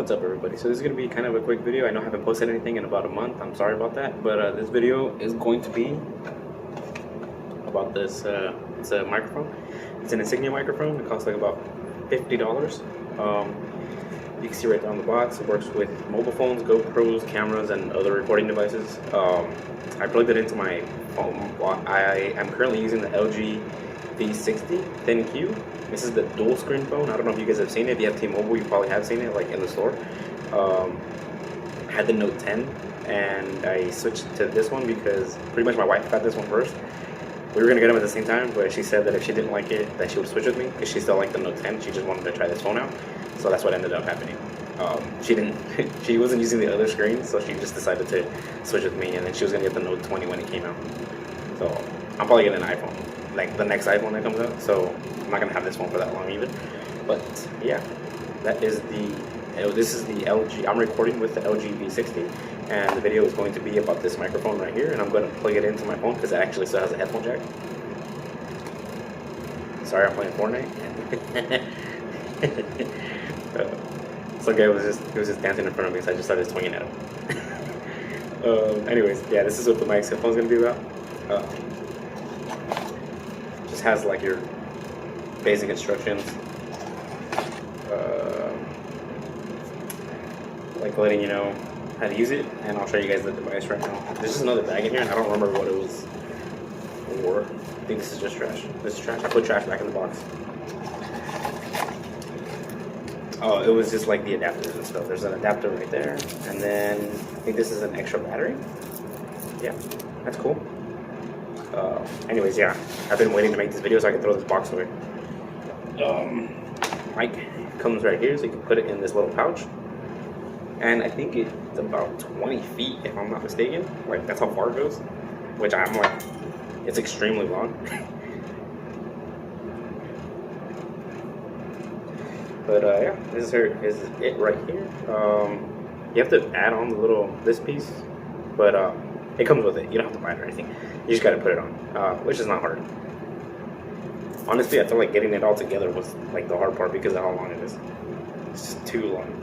What's up, everybody? So this is going to be kind of a quick video. I know I haven't posted anything in about a month. I'm sorry about that, but this video is going to be about this. It's a microphone. It's an Insignia microphone. It costs like about $50. You can see right there on the box. It works with mobile phones, GoPros, cameras, and other recording devices. I plugged it into my phone. I am currently using the LG V60 10Q. This is the dual screen phone. I don't know if you guys have seen it. If you have T-Mobile, you probably have seen it, like in the store. I had the Note 10, and I switched to this one because pretty much my wife got this one first. We were gonna get them at the same time, but she said that if she didn't like it, that she would switch with me because she still liked the Note 10. She just wanted to try this phone out, so that's what ended up happening. She wasn't using the other screen, so she just decided to switch with me, and then she was gonna get the Note 20 when it came out. So I'm probably getting an iPhone, like the next iPhone that comes out. So I'm not gonna have this one for that long either. But yeah, this is the LG. I'm recording with the LG V60, and the video is going to be about this microphone right here, and I'm going to plug it into my phone because it actually still has a headphone jack. Sorry, I'm playing Fortnite. Some guy was just dancing in front of me, so I just started swinging at him. Anyways, yeah, this is what the mic's headphone's going to be about. Just has like your basic instructions. Like letting you know how to use it, and I'll show you guys the device right now. There's just another bag in here, and I don't remember what it was for. I think this is just trash. This is trash. I put trash back in the box. Oh, it was just like the adapters and stuff. There's an adapter right there, and then I think this is an extra battery. Yeah, that's cool. Anyways, yeah, I've been waiting to make this video so I can throw this box away. Mic comes right here, so you can put it in this little pouch. And I think it's about 20 feet, if I'm not mistaken. Like, that's how far it goes. Which I'm like, it's extremely long. But yeah, this is it right here. You have to add on this piece, but it comes with it. You don't have to buy it or anything. You just gotta put it on, which is not hard. Honestly, I feel like getting it all together was like the hard part because of how long it is. It's just too long.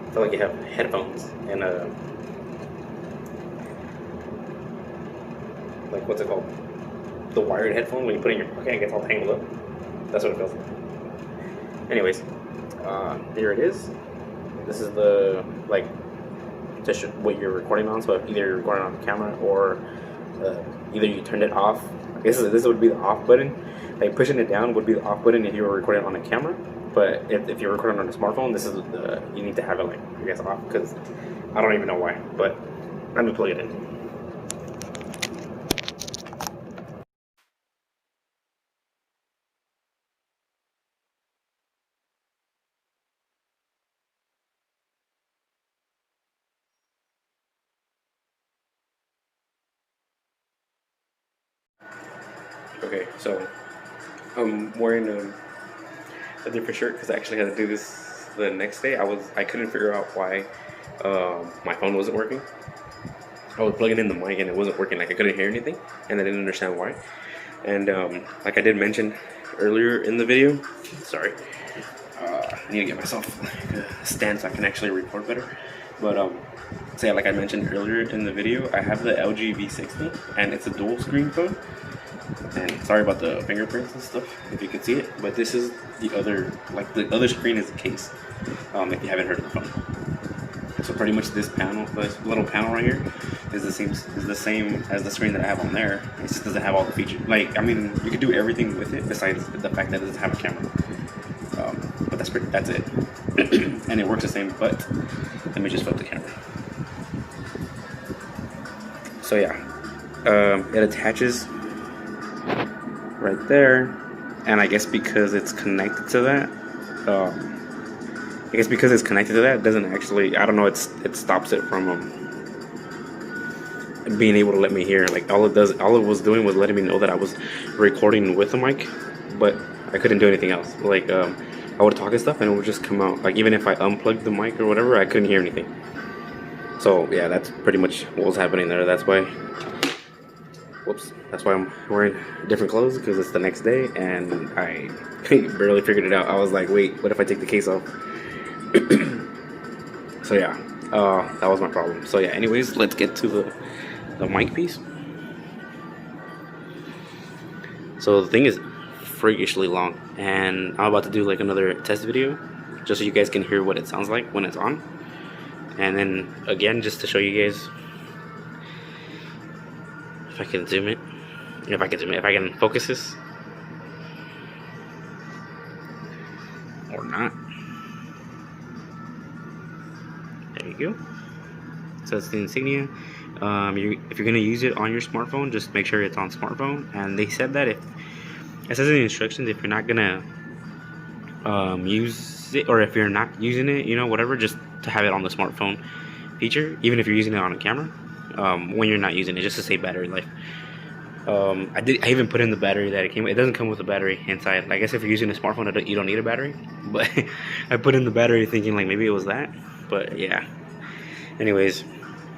I feel like you have headphones and like, what's it called? The wired headphone when you put it in your pocket, it gets all tangled up. That's what it feels like. Anyways, here it is. This is the what you're recording on. So either you're recording on the camera or either you turned it off. This would be the off button. Like pushing it down would be the off button if you were recording on a camera. But if you're recording on a smartphone, this is you need to have it, like, I guess, off, because I don't even know why. But let me plug it in. Okay, so I'm wearing a different shirt because I actually had to do this the next day. I couldn't figure out why my phone wasn't working. I was plugging in the mic and it wasn't working. Like, I couldn't hear anything, and I didn't understand why. And like I did mention earlier in the video, sorry, I need to get myself a stand so I can actually record better. But so yeah, like I mentioned earlier in the video, I have the LG V60, and it's a dual screen phone. And sorry about the fingerprints and stuff, if you can see it, but this is the other screen is the case, if you haven't heard of the phone. So pretty much this little panel right here is the same as the screen that I have on there. It just doesn't have all the features. Like, I mean, you could do everything with it besides the fact that it doesn't have a camera. But that's it. And it works the same, but let me just flip the camera. So yeah, it attaches right there, and I guess because it's connected to that, it doesn't actually, I don't know, it stops it from being able to let me hear. Like, all it was doing was letting me know that I was recording with the mic, but I couldn't do anything else. Like, I would talk and stuff, and it would just come out. Like, even if I unplugged the mic or whatever, I couldn't hear anything. So yeah, that's pretty much what was happening there. That's why I'm wearing different clothes, because it's the next day and I barely figured it out. I was like, wait, what if I take the case off? So yeah, that was my problem. So yeah, anyways, let's get to the mic piece. So the thing is freakishly long, and I'm about to do like another test video just so you guys can hear what it sounds like when it's on. And then again, just to show you guys, if I can zoom it, if I can focus this or not. There you go. So it's the Insignia. If you're gonna use it on your smartphone, just make sure it's on smartphone. And they said that if it says in the instructions, if you're not gonna use it, or if you're not using it, you know, whatever, just to have it on the smartphone feature, even if you're using it on a camera, when you're not using it, just to save battery life. I even put in the battery that it came with. It doesn't come with a battery inside. I guess if you're using a smartphone, you don't need a battery, but I put in the battery thinking like maybe it was that. But yeah, anyways,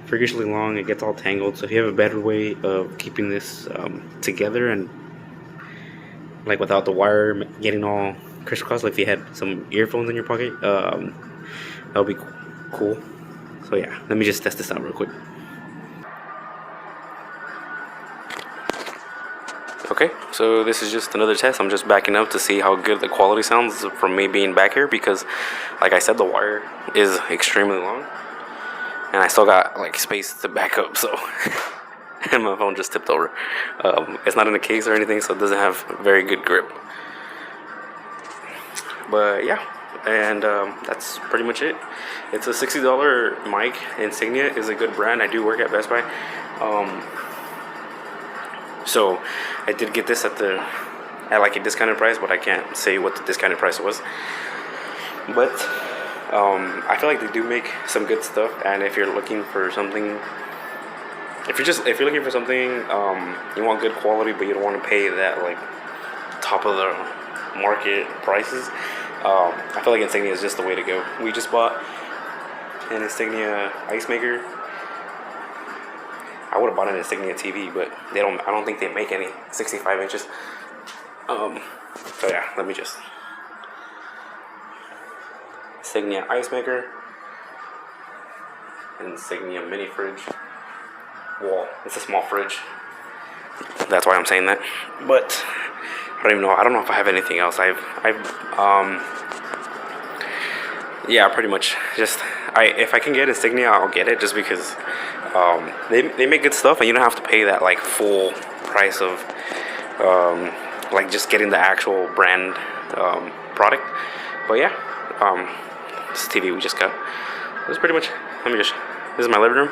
freakishly long. It gets all tangled, so if you have a better way of keeping this together and like without the wire getting all crisscross, like if you had some earphones in your pocket, that would be cool. So yeah, let me just test this out real quick. Okay, so this is just another test. I'm just backing up to see how good the quality sounds from me being back here, because like I said, the wire is extremely long and I still got like space to back up, so and my phone just tipped over. It's not in a case or anything, so it doesn't have very good grip. But yeah, and that's pretty much it. It's a $60 mic. Insignia is a good brand. I do work at Best Buy, so I did get this at like a discounted price, but I can't say what the discounted price was. But I feel like they do make some good stuff, and if you're looking for something, if you're looking for something, you want good quality, but you don't want to pay that like top of the market prices, I feel like Insignia is just the way to go. We just bought an Insignia ice maker. I would have bought an Insignia TV, but I don't think they make any 65 inches. So yeah, let me just. Insignia ice maker. Insignia mini fridge. Well, it's a small fridge. That's why I'm saying that. But I don't even know. I don't know if I have anything else. Yeah, pretty much. Just if I can get Insignia, I'll get it, just because they make good stuff, and you don't have to pay that like full price of like just getting the actual brand product. But yeah, this TV we just got. That's pretty much. This is my living room.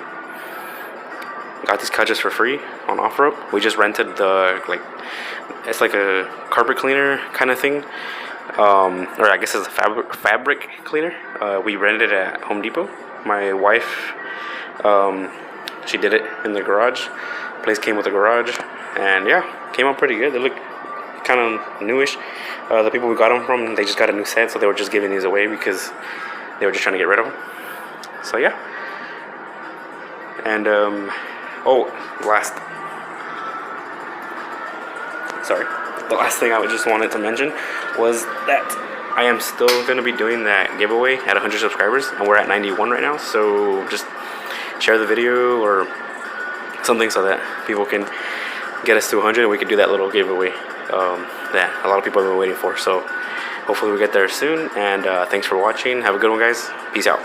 Got these couches for free on OfferUp. We just rented it's like a carpet cleaner kind of thing, or I guess it's a fabric cleaner. We rented it at Home Depot. My wife, she did it in the garage. Place came with a garage, and yeah, came out pretty good. They look kind of newish. The people we got them from, they just got a new set, so they were just giving these away because they were just trying to get rid of them. So yeah, and the last thing I just wanted to mention was that I am still going to be doing that giveaway at 100 subscribers, and we're at 91 right now, so just share the video or something so that people can get us to 100 and we can do that little giveaway that a lot of people have been waiting for. So hopefully we get there soon, and thanks for watching. Have a good one, guys. Peace out.